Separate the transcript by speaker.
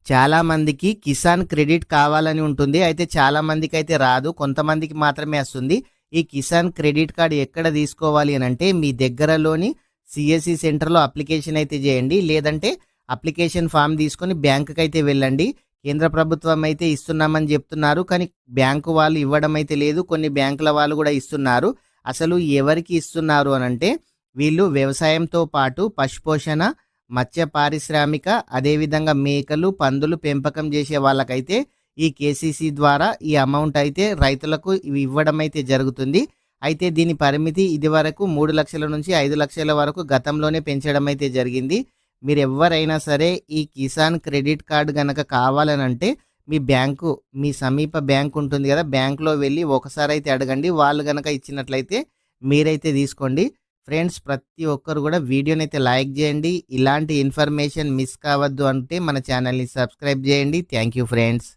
Speaker 1: చాలా మందికి కిసాన్ క్రెడిట్ కావాలని ఉంటుంది. అయితే చాలా మందికైతే రాదు. కొంతమందికి మాత్రమే వస్తుంది. ఈ కిసాన్ క్రెడిట్ కార్డ్ ఎక్కడ తీసుకోవాలి అనంటే మీ దగ్గరలోని సీఎస్‌సి సెంటర్‌లో అప్లికేషన్ అయితే చేయండి. లేదంటే అప్లికేషన్ ఫామ్ తీసుకొని బ్యాంక్‌కైతే వెళ్ళండి. కేంద్ర ప్రభుత్వం అయితే ఇస్తున్నామని చెప్తున్నారు. కానీ బ్యాంకు వాళ్ళు ఇవ్వడం అయితే లేదు. కొన్ని బ్యాంకుల వాళ్ళు కూడా ఇస్తున్నారు. అసలు ఎవరికి ఇస్తున్నారు అనంటే వీళ్ళు వ్యవసాయంతో పాటు పశుపోషణ, మత్స్య పారిశ్రామిక, అదేవిధంగా మేకలు, పందులు పెంపకం చేసే వాళ్ళకైతే ఈ కేసీసీ ద్వారా ఈ అమౌంట్ అయితే రైతులకు ఇవ్వడం అయితే జరుగుతుంది. అయితే దీని పరిమితి ఇదివరకు 3 లక్షల నుంచి 5 లక్షల వరకు గతంలోనే పెంచడం అయితే జరిగింది. మీరు ఎవరైనా సరే ఈ కిసాన్ క్రెడిట్ కార్డ్ గనక కావాలనంటే మీ బ్యాంకు, మీ సమీప బ్యాంక్ ఉంటుంది కదా, బ్యాంకులో వెళ్ళి ఒకసారి అయితే అడగండి. వాళ్ళు గనక ఇచ్చినట్లయితే మీరైతే తీసుకోండి. ఫ్రెండ్స్, ప్రతి ఒక్కరు కూడా వీడియోనైతే లైక్ చేయండి. ఇలాంటి ఇన్ఫర్మేషన్ మిస్ కావద్దు అంటే మన ఛానల్ని సబ్స్క్రైబ్ చేయండి. Thank you friends.